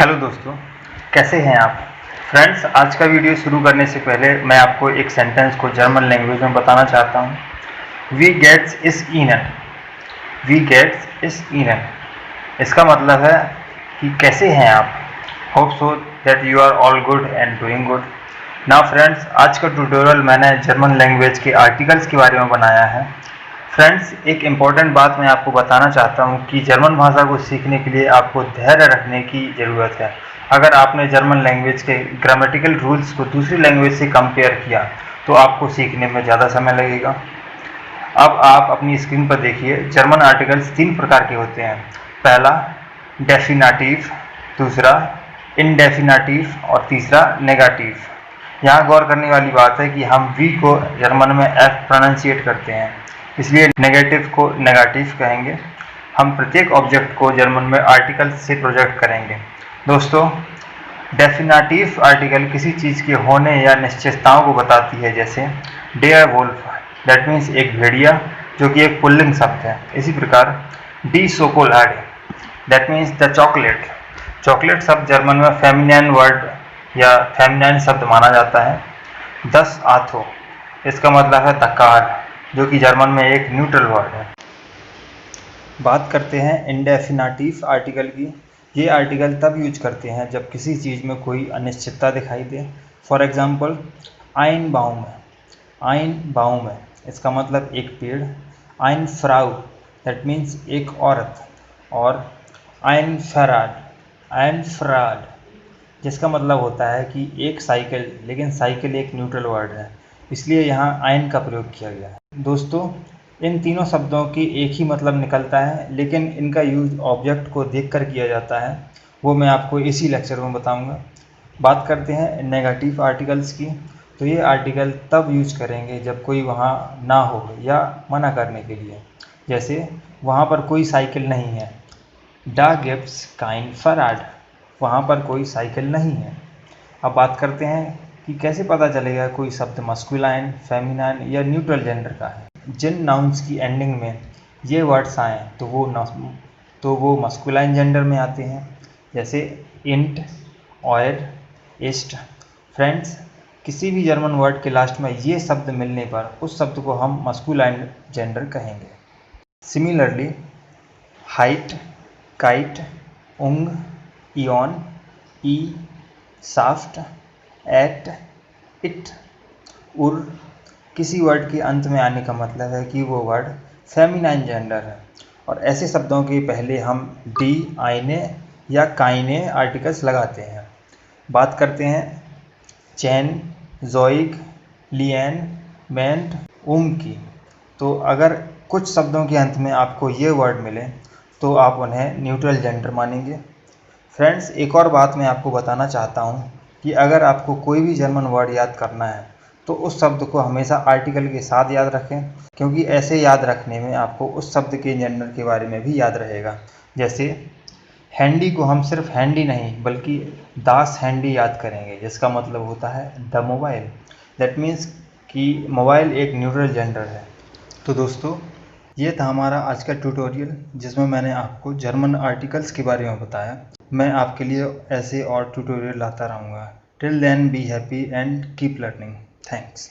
Hello दोस्तों, कैसे हैं आप फ्रेंड्स। आज का वीडियो शुरू करने से पहले मैं आपको एक सेंटेंस को जर्मन लैंग्वेज में बताना चाहता हूँ। वी गेट्स इस ईनन। वी गेट्स इस ईनन इसका मतलब है कि कैसे हैं आप। Hope so that you are all good and doing good. Now friends, आज का ट्यूटोरियल मैंने जर्मन लैंग्वेज के आर्टिकल्स के बारे में बनाया है। फ्रेंड्स, एक इम्पॉर्टेंट बात मैं आपको बताना चाहता हूँ कि जर्मन भाषा को सीखने के लिए आपको धैर्य रखने की ज़रूरत है। अगर आपने जर्मन लैंग्वेज के ग्रामेटिकल रूल्स को दूसरी लैंग्वेज से कंपेयर किया तो आपको सीखने में ज़्यादा समय लगेगा। अब आप अपनी स्क्रीन पर देखिए, जर्मन आर्टिकल्स 3 प्रकार के होते हैं। पहला डेफिनेटिव, दूसरा इनडेफिनेटिव और तीसरा नेगेटिव। यहाँ गौर करने वाली बात है कि हम वी को जर्मन में एफ प्रोनाउंसिएट करते हैं, इसलिए नेगेटिव को नेगेटिव कहेंगे। हम प्रत्येक ऑब्जेक्ट को जर्मन में आर्टिकल से प्रोजेक्ट करेंगे। दोस्तों, डेफिनेटिव आर्टिकल किसी चीज़ के होने या निश्चितताओं को बताती है, जैसे डेयर वोल्फ, दैट मीन्स एक भेड़िया, जो कि एक पुल्लिंग शब्द है। इसी प्रकार डी शोकोलाड, that means the chocolate. Chocolate शब्द जर्मन में फेमिनाइन वर्ड या फेमिनाइन शब्द माना जाता है। 10 आथो, इसका मतलब है द कार, जो कि जर्मन में एक न्यूट्रल वर्ड है। बात करते हैं इंडेफिनेटिव आर्टिकल की। ये आर्टिकल तब यूज करते हैं जब किसी चीज़ में कोई अनिश्चितता दिखाई दे। फॉर एग्जांपल, आइन बाउम है। आइन बाउम है, इसका मतलब एक पेड़। आइन फ्राउ, दैट मीन्स एक औरत। और आइन फराड, आइन फ्राड, जिसका मतलब होता है कि एक साइकिल, लेकिन साइकिल एक न्यूट्रल वर्ड है, इसलिए यहाँ आइन का प्रयोग किया गया है। दोस्तों, इन तीनों शब्दों की एक ही मतलब निकलता है, लेकिन इनका यूज ऑब्जेक्ट को देखकर किया जाता है। वो मैं आपको इसी लेक्चर में बताऊंगा। बात करते हैं नेगेटिव आर्टिकल्स की। तो ये आर्टिकल तब यूज करेंगे जब कोई वहाँ ना हो या मना करने के लिए, जैसे वहाँ पर कोई साइकिल नहीं है। डा गिब्ट्स काइन फराड, वहाँ पर कोई साइकिल नहीं है। अब बात करते हैं कि कैसे पता चलेगा कोई शब्द मस्कुलाइन, फेमिनाइन या न्यूट्रल जेंडर का है। जिन नाउन्स की एंडिंग में ये वर्ड्स आएँ तो वो मस्कुलाइन जेंडर में आते हैं, जैसे इंट, ऑयर, इस्ट। फ्रेंड्स, किसी भी जर्मन वर्ड के लास्ट में ये शब्द मिलने पर उस शब्द को हम मस्कुलाइन जेंडर कहेंगे। सिमिलरली, हाइट, काइट, उंग, इयॉन, ई, साफ्ट, एट, इट, उर, किसी वर्ड के अंत में आने का मतलब है कि वो वर्ड फेमिनाइन जेंडर है। और ऐसे शब्दों के पहले हम डी, आइने या काइने आर्टिकल्स लगाते हैं। बात करते हैं चैन, जोइक, लियन, मेंट, की। तो अगर कुछ शब्दों के अंत में आपको ये वर्ड मिले तो आप उन्हें न्यूट्रल जेंडर मानेंगे। फ्रेंड्स, एक और बात मैं आपको बताना चाहता हूँ कि अगर आपको कोई भी जर्मन वर्ड याद करना है तो उस शब्द को हमेशा आर्टिकल के साथ याद रखें, क्योंकि ऐसे याद रखने में आपको उस शब्द के जेंडर के बारे में भी याद रहेगा। जैसे हैंडी को हम सिर्फ हैंडी नहीं बल्कि दास हैंडी याद करेंगे, जिसका मतलब होता है द मोबाइल। दैट मीन्स कि मोबाइल एक न्यूट्रल जेंडर है। तो दोस्तों, ये था हमारा आज का ट्यूटोरियल, जिसमें मैंने आपको जर्मन आर्टिकल्स के बारे में बताया। मैं आपके लिए ऐसे और ट्यूटोरियल लाता रहूँगा। Till then, be happy and keep learning. Thanks.